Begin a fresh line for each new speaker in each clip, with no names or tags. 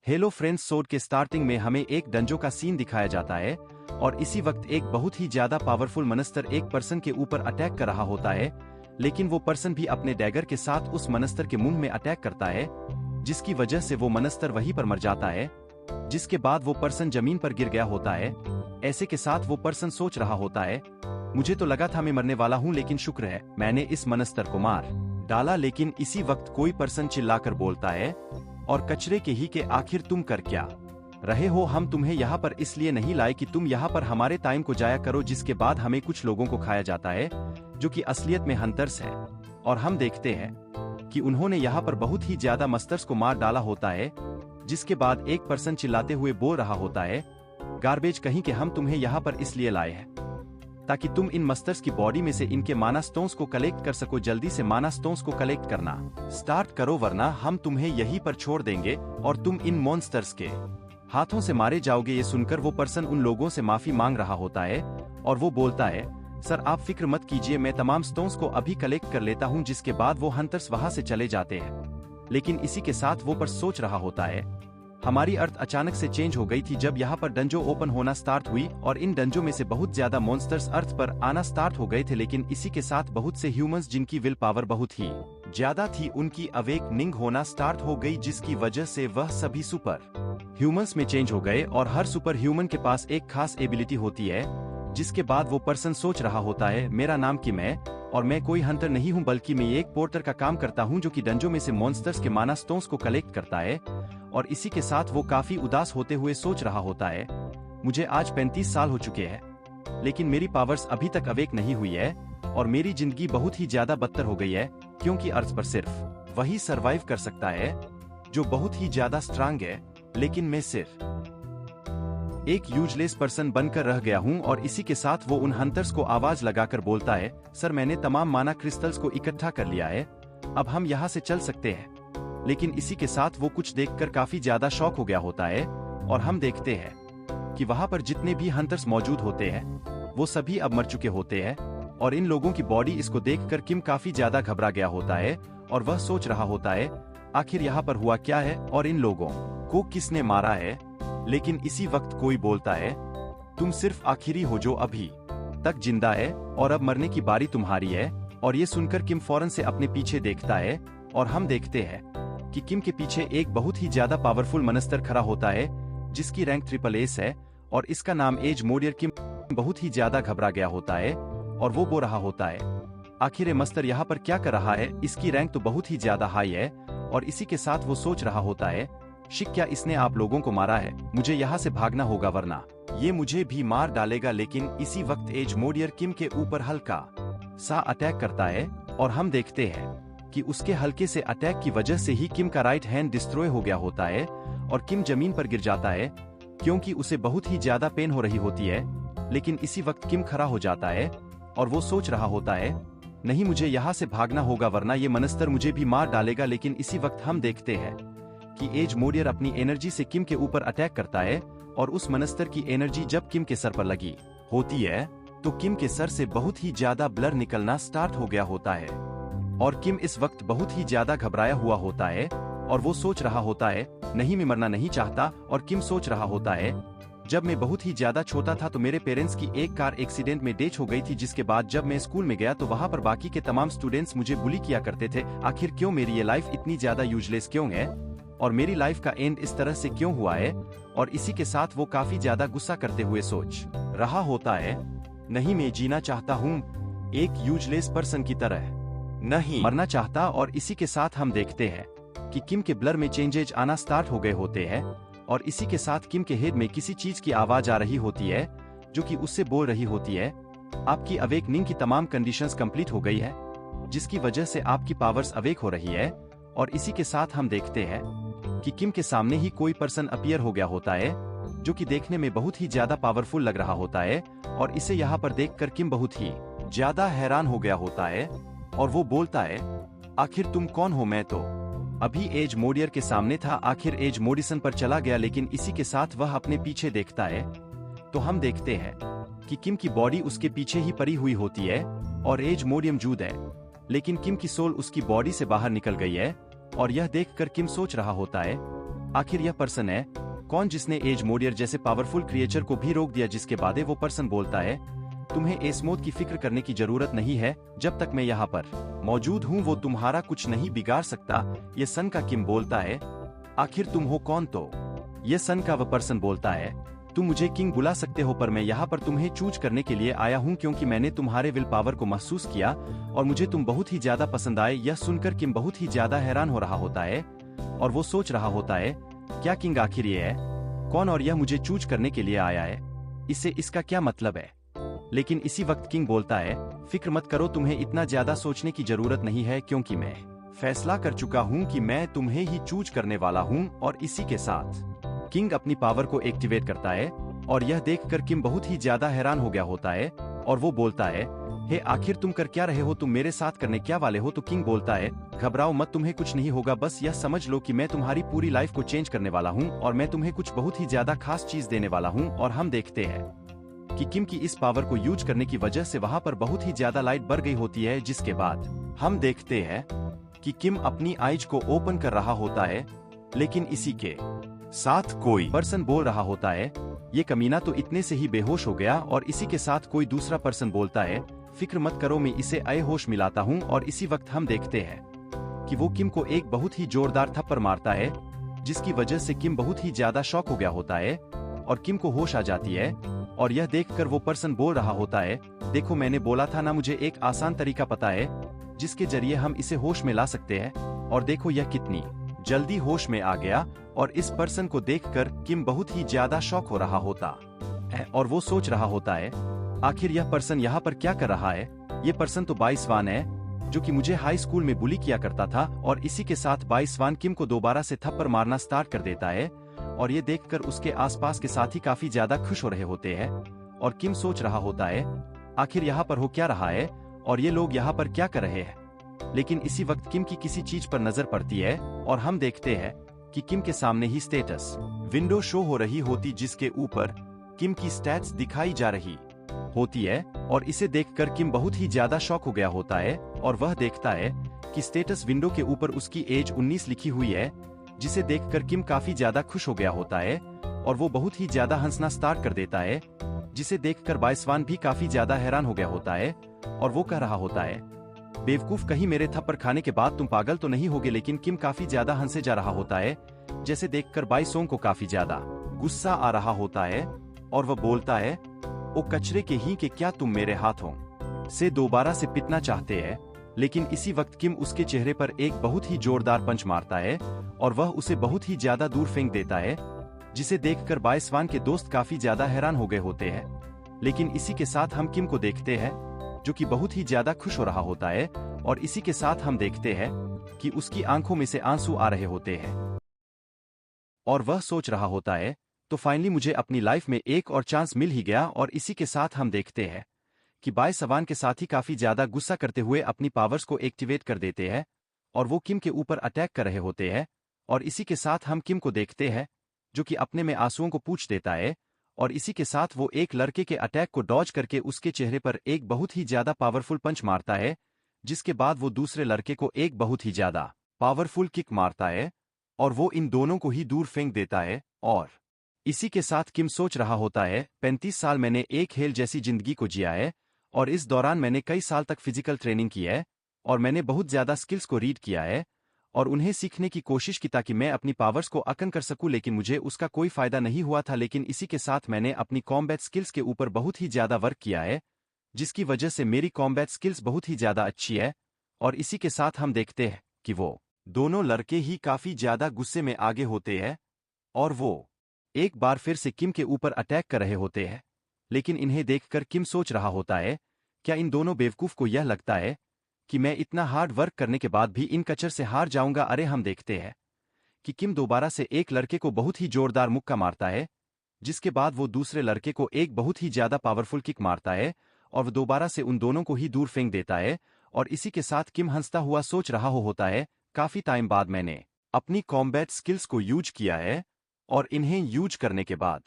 Hello friends, सोड के starting में हमें एक डंजो का सीन दिखाया जाता है और इसी वक्त एक बहुत ही ज्यादा पावरफुल मनस्तर एक पर्सन के ऊपर अटैक कर रहा होता है, लेकिन वो पर्सन भी अपने डैगर के साथ उस मनस्तर के मुंह में अटैक करता है, जिसकी वजह से वो मनस्तर वहीं पर मर जाता है। जिसके बाद वो पर्सन जमीन पर गिर गया होता है। ऐसे के साथ वो पर्सन सोच रहा होता है, मुझे तो लगा था मैं मरने वाला हूँ, लेकिन शुक्र है मैंने इस मनस्तर को मार डाला। लेकिन इसी वक्त कोई पर्सन चिल्लाकर बोलता है, और कचरे के ही के आखिर तुम कर क्या रहे हो? हम तुम्हें यहाँ पर इसलिए नहीं लाए कि तुम यहाँ पर हमारे टाइम को जाया करो। जिसके बाद हमें कुछ लोगों को खाया जाता है जो कि असलियत में हंटर्स है, और हम देखते हैं कि उन्होंने यहाँ पर बहुत ही ज्यादा मस्टर्स को मार डाला होता है। जिसके बाद एक पर्सन चिल्लाते हुए बोल रहा होता है, गार्बेज कहीं के, हम तुम्हें यहाँ पर इसलिए लाए हैं ताकि तुम इन मस्टर्स की बॉडी में से इनके माना स्टोन्स को कलेक्ट कर सको। जल्दी से माना स्टोन्स को कलेक्ट करना स्टार्ट करो, वरना हम तुम्हें यहीं पर छोड़ देंगे और तुम इन मॉन्स्टर्स के हाथों से मारे जाओगे। ये सुनकर वो पर्सन उन लोगों से माफी मांग रहा होता है और वो बोलता है, सर आप फिक्र मत कीजिए, मैं तमाम स्टोन्स को अभी कलेक्ट कर लेता हूँ। जिसके बाद वो हंटर्स वहां से चले जाते हैं। लेकिन इसी के साथ वो पर्सन सोच रहा होता है, हमारी अर्थ अचानक से चेंज हो गई थी जब यहाँ पर डंजो ओपन होना स्टार्ट हुई और इन डंजो में से बहुत ज्यादा मॉन्स्टर्स अर्थ पर आना स्टार्ट हो गए थे। लेकिन इसी के साथ बहुत से ह्यूमंस जिनकी विल पावर बहुत ही ज्यादा थी, उनकी अवेकनिंग होना स्टार्ट हो गई, जिसकी वजह से वह सभी सुपर ह्यूमंस में चेंज हो गए और हर सुपर ह्यूमन के पास एक खास एबिलिटी होती है। जिसके बाद वो पर्सन सोच रहा होता है, मेरा नाम किम है और मैं कोई हंटर नहीं हूँ, बल्कि मैं एक पोर्टर का काम करता हूँ जो कि डंजो में से मॉन्स्टर्स के माना स्टोन्स को कलेक्ट करता है। और इसी के साथ वो काफी उदास होते हुए सोच रहा होता है, मुझे आज 35 साल हो चुके हैं, लेकिन मेरी पावर्स अभी तक अवेक नहीं हुई है और मेरी जिंदगी बहुत ही ज्यादा बदतर हो गई है, क्योंकि अर्थ पर सिर्फ वही सरवाइव कर सकता है जो बहुत ही ज्यादा स्ट्रांग है। लेकिन मैं सिर्फ एक यूजलेस पर्सन बनकर रह गया हूं। और इसी के साथ वो उन हंटर्स को आवाज लगाकर बोलता है, सर मैंने तमाम माना क्रिस्टल्स को इकट्ठा कर लिया है, अब हम यहाँ से चल सकते हैं। लेकिन इसी के साथ वो कुछ देखकर काफी ज्यादा शॉक हो गया होता है और हम देखते हैं कि वहां पर जितने भी हंटर्स मौजूद होते हैं वो सभी अब मर चुके होते हैं। और इन लोगों की बॉडी इसको देखकर किम काफी ज्यादा घबरा गया होता है और वह सोच रहा होता है, आखिर यहाँ पर हुआ क्या है और इन लोगों को किसने मारा है। लेकिन इसी वक्त कोई बोलता है, तुम सिर्फ आखिरी हो जो अभी तक जिंदा है और अब मरने की बारी तुम्हारी है। और ये सुनकर किम फौरन से अपने पीछे देखता है और हम देखते हैं कि किम के पीछे एक बहुत ही ज्यादा पावरफुल मनस्तर खड़ा होता है जिसकी रैंक ट्रिपल एस है और इसका नाम एज मोडियर। किम बहुत ही ज्यादा घबरा गया होता है और वो बोल रहा होता है, आखिर ये मस्तर यहाँ पर क्या कर रहा है, इसकी रैंक तो बहुत ही ज्यादा हाई है। और इसी के साथ वो सोच रहा होता है, शिक क्या इसने आप लोगों को मारा है, मुझे यहाँ से भागना होगा वरना ये मुझे भी मार डालेगा। लेकिन इसी वक्त एज मोडियर किम के ऊपर हल्का सा अटैक करता है और हम देखते हैं कि उसके हल्के से अटैक की वजह से ही किम का राइट हैंड डिस्ट्रॉय हो गया होता है और किम जमीन पर गिर जाता है क्योंकि उसे बहुत ही ज्यादा पेन हो रही होती है। लेकिन इसी वक्त किम खड़ा हो जाता है और वो सोच रहा होता है, नहीं मुझे यहाँ से भागना होगा वरना ये मनस्तर मुझे भी मार डालेगा। लेकिन इसी वक्त हम देखते हैं कि एज मोडियर अपनी एनर्जी से किम के ऊपर अटैक करता है और उस मनस्तर की एनर्जी जब किम के सर पर लगी होती है तो किम के सर से बहुत ही ज्यादा ब्लर निकलना स्टार्ट हो गया होता है। और किम इस वक्त बहुत ही ज्यादा घबराया हुआ होता है और वो सोच रहा होता है, नहीं मैं मरना नहीं चाहता। और किम सोच रहा होता है, जब मैं बहुत ही ज्यादा छोटा था तो मेरे पेरेंट्स की एक कार एक्सीडेंट में डेथ हो गई थी, जिसके बाद जब मैं स्कूल में गया तो वहाँ पर बाकी के तमाम स्टूडेंट्स मुझे बुली किया करते थे। आखिर क्यों मेरी ये लाइफ इतनी ज्यादा यूजलेस क्यों है और मेरी लाइफ का एंड इस तरह से क्यों हुआ है। और इसी के साथ वो काफी ज्यादा गुस्सा करते हुए सोच रहा होता है, नहीं मैं जीना चाहता हूँ एक यूजलेस पर्सन की तरह, नहीं मरना चाहता। और इसी के साथ हम देखते हैं कि किम के ब्लर में चेंजेज आना स्टार्ट हो गए होते हैं और इसी के साथ किम के हेड में किसी चीज की आवाज आ रही होती है जो कि उससे बोल रही होती है, आपकी अवेकनिंग की तमाम कंडीशंस कंप्लीट हो गई है, जिसकी वजह से आपकी पावर्स अवेक हो रही है। और इसी के साथ हम देखते हैं कि किम के सामने ही कोई पर्सन अपीयर हो गया होता है जो कि देखने में बहुत ही ज्यादा पावरफुल लग रहा होता है। और इसे यहाँ पर देखकर किम बहुत ही ज्यादा हैरान हो गया होता है और वो बोलता है, आखिर तुम कौन हो, मैं तो अभी एज मोडियर के सामने था, आखिर एज मोडिसन पर चला गया। लेकिन इसी के साथ वह अपने पीछे देखता है तो हम देखते हैं कि किम की बॉडी उसके पीछे ही पड़ी हुई होती है और एज मोडियम मौजूद है, लेकिन किम की सोल उसकी बॉडी से बाहर निकल गई है। और यह देखकर किम सोच रहा होता है, आखिर यह पर्सन है कौन जिसने एज मोडियर जैसे पावरफुल क्रिएचर को भी रोक दिया, जिसके बाद वो पर्सन बोलता है तुम्हें एस्मोथ की फिक्र करने की जरूरत नहीं है, जब तक मैं यहाँ पर मौजूद हूँ वो तुम्हारा कुछ नहीं बिगाड़ सकता। ये सन का किम बोलता है आखिर तुम हो कौन? तो ये सन का वह पर्सन बोलता है तुम मुझे किंग बुला सकते हो, पर मैं यहाँ पर तुम्हें चूज करने के लिए आया हूँ क्योंकि मैंने तुम्हारे विल पावर को महसूस किया और मुझे तुम बहुत ही ज्यादा पसंद आए। यह सुनकर किम बहुत ही ज्यादा हैरान हो रहा होता है और वो सोच रहा होता है क्या किंग आखिर ये है कौन और यह मुझे चूज करने के लिए आया है, इससे इसका क्या मतलब है? लेकिन इसी वक्त किंग बोलता है फिक्र मत करो, तुम्हें इतना ज्यादा सोचने की जरूरत नहीं है क्योंकि मैं फैसला कर चुका हूँ कि मैं तुम्हें ही चूज करने वाला हूँ। और इसी के साथ किंग अपनी पावर को एक्टिवेट करता है और यह देखकर किम बहुत ही ज्यादा हैरान हो गया होता है और वो बोलता है हे आखिर तुम कर क्या रहे हो, तुम मेरे साथ करने क्या वाले हो? तो किंग बोलता है घबराओ मत, तुम्हें कुछ नहीं होगा, बस यह समझ लो कि मैं तुम्हारी पूरी लाइफ को चेंज करने वाला हूँ और मैं तुम्हें कुछ बहुत ही ज्यादा खास चीज देने वाला हूँ। और हम देखते हैं कि किम की इस पावर को यूज करने की वजह से वहाँ पर बहुत ही ज्यादा लाइट बढ़ गई होती है, जिसके बाद हम देखते हैं कि किम अपनी आईज को ओपन कर रहा होता है, लेकिन इसी के साथ कोई पर्सन बोल रहा होता है ये कमीना तो इतने से ही बेहोश हो गया। और इसी के साथ कोई दूसरा पर्सन बोलता है फिक्र मत करो, मैं इसे आए होश मिलाता हूँ। और इसी वक्त हम देखते हैं कि वो किम को एक बहुत ही जोरदार थप्पड़ मारता है, जिसकी वजह से किम बहुत ही ज्यादा शॉक हो गया होता है और किम को होश आ जाती है। और यह देखकर वो पर्सन बोल रहा होता है देखो मैंने बोला था ना, मुझे एक आसान तरीका पता है जिसके जरिए हम इसे होश में ला सकते हैं। और देखो यह कितनी जल्दी होश में आ गया। और इस पर्सन को देखकर किम बहुत ही ज्यादा शॉक हो रहा होता है और वो सोच रहा होता है आखिर यह पर्सन यहाँ पर क्या कर रहा है? ये पर्सन तो बाई स्वान है जो कि मुझे हाई स्कूल में बुली किया करता था। और इसी के साथ बाई स्वान किम को दोबारा से थप्पड़ मारना स्टार्ट कर देता है और ये देखकर उसके आसपास के साथी काफी ज्यादा खुश हो रहे होते हैं। और किम सोच रहा होता है आखिर यहाँ पर हो क्या रहा है और ये लोग यहाँ पर क्या कर रहे हैं? लेकिन इसी वक्त किम की किसी चीज पर नजर पड़ती है और हम देखते हैं कि किम के सामने ही स्टेटस विंडो शो हो रही होती, जिसके ऊपर किम की स्टैट्स दिखाई जा रही होती है। और इसे देखकर किम बहुत ही ज्यादा शॉक हो गया होता है और वह देखता है कि स्टेटस विंडो के ऊपर उसकी एज 19 लिखी हुई है, जिसे देखकर किम काफी ज्यादा खुश हो गया होता है और वो बहुत ही ज्यादा हंसना स्टार्ट कर देता है, जिसे देखकर बायस्वान भी काफी ज्यादा हैरान हो गया होता है और वो कह रहा होता है बेवकूफ, कहीं मेरे थप्पड़ खाने के बाद तुम पागल तो नहीं होगे? लेकिन किम काफी ज्यादा हंसे जा रहा होता है, जैसे देखकर बाई सोंग को काफी ज्यादा गुस्सा आ रहा होता है और वह बोलता है ओ कचरे के ही कि क्या तुम मेरे हाथों से दोबारा से पिटना चाहते हैं? लेकिन इसी वक्त किम उसके चेहरे पर एक बहुत ही जोरदार पंच मारता है और वह उसे बहुत ही ज्यादा दूर फेंक देता है, जिसे देखकर बायस्वान के दोस्त काफी ज्यादा हैरान हो गए होते हैं। लेकिन इसी के साथ हम किम को देखते हैं जो कि बहुत ही ज्यादा खुश हो रहा होता है और इसी के साथ हम देखते हैं कि उसकी आंखों में से आंसू आ रहे होते हैं और वह सोच रहा होता है तो फाइनली मुझे अपनी लाइफ में एक और चांस मिल ही गया। और इसी के साथ हम देखते हैं कि बायस्वान के साथी काफी ज्यादा गुस्सा करते हुए अपनी पावर्स को एक्टिवेट कर देते हैं और वो किम के ऊपर अटैक कर रहे होते हैं। और इसी के साथ हम किम को देखते हैं जो कि अपने में आंसुओं को पूछ देता है और इसी के साथ वो एक लड़के के अटैक को डॉज करके उसके चेहरे पर एक बहुत ही ज्यादा पावरफुल पंच मारता है, जिसके बाद वो दूसरे लड़के को एक बहुत ही ज्यादा पावरफुल किक मारता है और वो इन दोनों को ही दूर फेंक देता है। और इसी के साथ किम सोच रहा होता है 35 साल मैंने एक हेल जैसी जिंदगी को जिया है और इस दौरान मैंने कई साल तक फिजिकल ट्रेनिंग की है और मैंने बहुत ज्यादा स्किल्स को रीड किया है और उन्हें सीखने की कोशिश की ताकि मैं अपनी पावर्स को अकन कर सकूं, लेकिन मुझे उसका कोई फायदा नहीं हुआ था। लेकिन इसी के साथ मैंने अपनी कॉम्बैट स्किल्स के ऊपर बहुत ही ज्यादा वर्क किया है, जिसकी वजह से मेरी कॉम्बैट स्किल्स बहुत ही ज्यादा अच्छी है। और इसी के साथ हम देखते हैं कि वो दोनों लड़के ही काफी ज्यादा गुस्से में आगे होते हैं और वो एक बार फिर से किम के ऊपर अटैक कर रहे होते हैं। लेकिन इन्हें देखकर किम सोच रहा होता है क्या इन दोनों बेवकूफ को यह लगता है कि मैं इतना हार्ड वर्क करने के बाद भी इन कचर से हार जाऊंगा? अरे हम देखते हैं कि किम दोबारा से एक लड़के को बहुत ही जोरदार मुक्का मारता है, जिसके बाद वो दूसरे लड़के को एक बहुत ही ज्यादा पावरफुल किक मारता है और वो दोबारा से उन दोनों को ही दूर फेंक देता है। और इसी के साथ किम हंसता हुआ सोच रहा होता है काफी टाइम बाद मैंने अपनी कॉम्बैट स्किल्स को यूज किया है और इन्हें यूज करने के बाद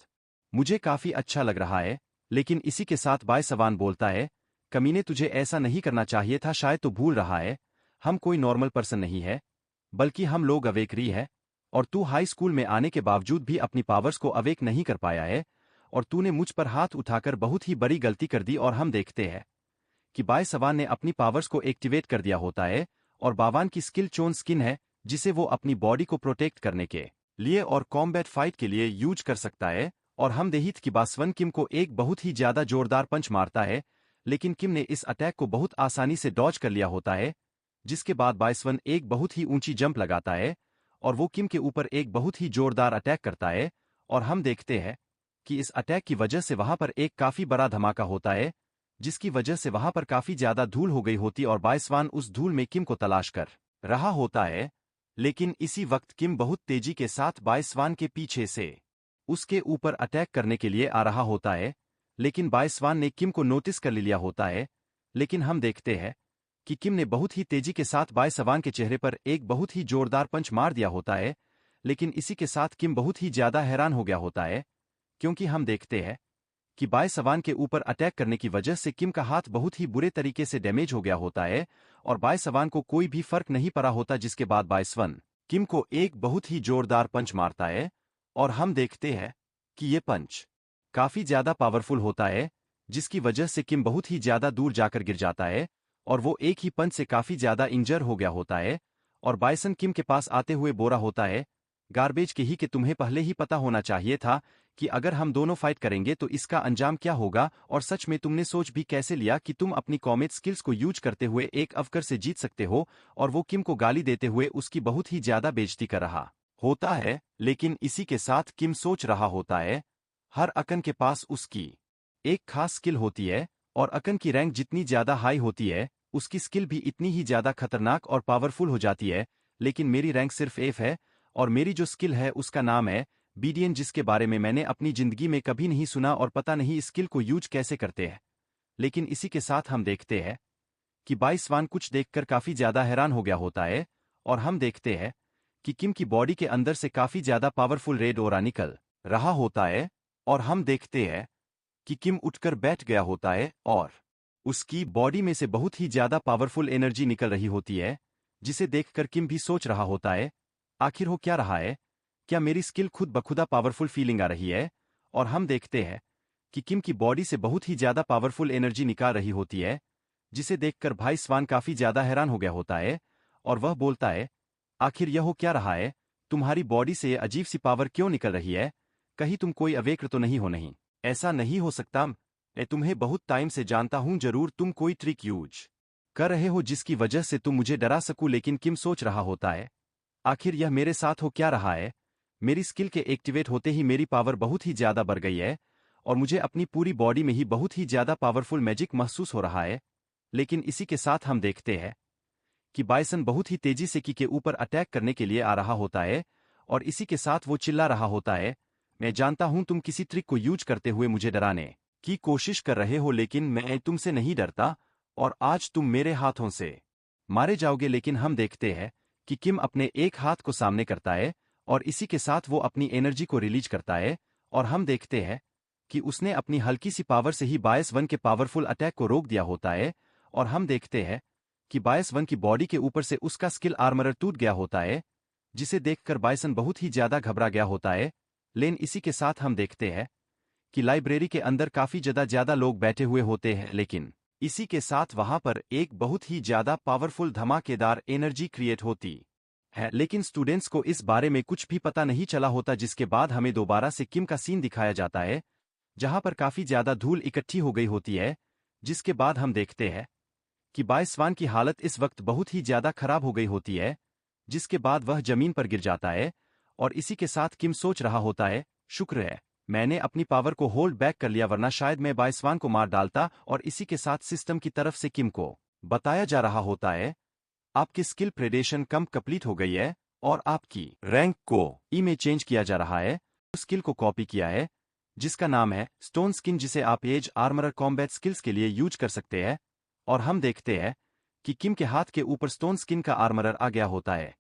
मुझे काफी अच्छा लग रहा है। लेकिन इसी के साथ बायस्वान बोलता है कमीने तुझे ऐसा नहीं करना चाहिए था, शायद तो भूल रहा है हम कोई नॉर्मल पर्सन नहीं है बल्कि हम लोग अवेकरी है और तू हाई स्कूल में आने के बावजूद भी अपनी पावर्स को अवेक नहीं कर पाया है, और तूने मुझ पर हाथ उठाकर बहुत ही बड़ी गलती कर दी। और हम देखते हैं कि बायसवान ने अपनी पावर्स को एक्टिवेट कर दिया होता है, और बावान की स्किल चोन स्किन है, जिसे वो अपनी बॉडी को प्रोटेक्ट करने के लिए और कॉम्बैट फाइट के लिए यूज कर सकता है। और हम देखित कि बायसवान किम को एक बहुत ही ज्यादा जोरदार पंच मारता है, लेकिन किम ने इस अटैक को बहुत आसानी से डॉज कर लिया होता है, जिसके बाद बायसवान एक बहुत ही ऊंची जंप लगाता है, और वो किम के ऊपर एक बहुत ही जोरदार अटैक करता है। और हम देखते हैं कि इस अटैक की वजह से वहां पर एक काफी बड़ा धमाका होता है, जिसकी वजह से वहां पर काफी ज्यादा धूल हो गई होती और बायसवान उस धूल में किम को तलाश कर रहा होता है। लेकिन इसी वक्त किम बहुत तेजी के साथ बायसवान के पीछे से उसके ऊपर अटैक करने के लिए आ रहा होता है, लेकिन बायसवान ने किम को नोटिस कर लिया होता है। लेकिन हम देखते हैं कि किम ने बहुत ही तेजी के साथ बायसवान के चेहरे पर एक बहुत ही जोरदार पंच मार दिया होता है। लेकिन इसी के साथ किम बहुत ही ज्यादा हैरान हो गया होता है, क्योंकि हम देखते हैं कि बायसवान के ऊपर अटैक करने की वजह से किम का हाथ बहुत ही बुरे तरीके से डैमेज हो गया होता है, और बायसवान को कोई भी फर्क नहीं पड़ा होता। जिसके बाद बायसवान किम को एक बहुत ही जोरदार पंच मारता है, और हम देखते हैं कि ये पंच काफी ज्यादा पावरफुल होता है, जिसकी वजह से किम बहुत ही ज्यादा दूर जाकर गिर जाता है, और वो एक ही पंच से काफी ज्यादा इंजर हो गया होता है। और बायसन किम के पास आते हुए बोरा होता है, गार्बेज के ही कि तुम्हें पहले ही पता होना चाहिए था कि अगर हम दोनों फाइट करेंगे तो इसका अंजाम क्या होगा, और सच में तुमने सोच भी कैसे लिया कि तुम अपनी कॉमेट स्किल्स को यूज करते हुए एक अवसर से जीत सकते हो। और वो किम को गाली देते हुए उसकी बहुत ही ज्यादा बेइज्जती कर रहा होता है। लेकिन इसी के साथ किम सोच रहा होता है, हर अकन के पास उसकी एक खास स्किल होती है, और अकन की रैंक जितनी ज्यादा हाई होती है, उसकी स्किल भी इतनी ही ज्यादा खतरनाक और पावरफुल हो जाती है। लेकिन मेरी रैंक सिर्फ एफ है, और मेरी जो स्किल है उसका नाम है बीडीएन, जिसके बारे में मैंने अपनी जिंदगी में कभी नहीं सुना और पता नहीं इस स्किल को यूज कैसे करते हैं। लेकिन इसी के साथ हम देखते हैं कि बायसवान कुछ देखकर काफी ज्यादा हैरान हो गया होता है, और हम देखते हैं कि किम की बॉडी के अंदर से काफी ज्यादा पावरफुल रेड ओरा निकल रहा होता है। और हम देखते हैं कि किम उठकर बैठ गया होता है, और उसकी बॉडी में से बहुत ही ज्यादा पावरफुल एनर्जी निकल रही होती है, जिसे देखकर किम भी सोच रहा होता है, आखिर हो क्या रहा है, क्या मेरी स्किल खुद बखुदा पावरफुल फीलिंग आ रही है। और हम देखते हैं कि किम की बॉडी से बहुत ही ज्यादा पावरफुल एनर्जी निकाल रही होती है, जिसे देखकर भाई स्वान काफी ज्यादा हैरान हो गया होता है, और वह बोलता है, आखिर यह हो क्या रहा है, तुम्हारी बॉडी से ये अजीब सी पावर क्यों निकल रही है, कहीं तुम कोई अवेक्र तो नहीं हो। नहीं, ऐसा नहीं हो सकता, मैं तुम्हें बहुत टाइम से जानता हूं, जरूर तुम कोई ट्रिक यूज कर रहे हो जिसकी वजह से तुम मुझे डरा सकूं। लेकिन किम सोच रहा होता है, आखिर यह मेरे साथ हो क्या रहा है, मेरी स्किल के एक्टिवेट होते ही मेरी पावर बहुत ही ज्यादा बढ़ गई है, और मुझे अपनी पूरी बॉडी में ही बहुत ही ज्यादा पावरफुल मैजिक महसूस हो रहा है। लेकिन इसी के साथ हम देखते हैं कि बायसन बहुत ही तेजी से की के ऊपर अटैक करने के लिए आ रहा होता है, और इसी के साथ वो चिल्ला रहा होता है, मैं जानता हूं तुम किसी ट्रिक को यूज करते हुए मुझे डराने की कोशिश कर रहे हो, लेकिन मैं तुमसे नहीं डरता, और आज तुम मेरे हाथों से मारे जाओगे। लेकिन हम देखते हैं कि किम अपने एक हाथ को सामने करता है, और इसी के साथ वो अपनी एनर्जी को रिलीज करता है, और हम देखते हैं कि उसने अपनी हल्की सी पावर से ही बायस-1 के पावरफुल अटैक को रोक दिया होता है। और हम देखते हैं कि बायस-1 की बॉडी के ऊपर से उसका स्किल आर्मर टूट गया होता है, जिसे देखकर बायसन बहुत ही ज्यादा घबरा गया होता है। लेकिन इसी के साथ हम देखते हैं कि लाइब्रेरी के अंदर काफी ज्यादा लोग बैठे हुए होते हैं, लेकिन इसी के साथ वहां पर एक बहुत ही ज्यादा पावरफुल धमाकेदार एनर्जी क्रिएट होती है। लेकिन स्टूडेंट्स को इस बारे में कुछ भी पता नहीं चला होता, जिसके बाद हमें दोबारा से किम का सीन दिखाया जाता है, जहां पर काफी ज्यादा धूल इकट्ठी हो गई होती है। जिसके बाद हम देखते हैं कि बायसवान की हालत इस वक्त बहुत ही ज्यादा खराब हो गई होती है, जिसके बाद वह जमीन पर गिर जाता है। और इसी के साथ किम सोच रहा होता है, शुक्र है मैंने अपनी पावर को होल्ड बैक कर लिया, वरना शायद मैं बायसवान को मार डालता। और इसी के साथ सिस्टम की तरफ से किम को बताया जा रहा होता है, आपकी स्किल प्रेडेशन कम कंप्लीट हो गई है, और आपकी रैंक को ई में चेंज किया जा रहा है। उस स्किल को कॉपी किया है, जिसका नाम है स्टोन स्किन, जिसे आप एज आर्मर कॉम्बैट स्किल्स के लिए यूज कर सकते हैं। और हम देखते हैं कि किम के हाथ के ऊपर स्टोन स्किन का आर्मर आ गया होता है।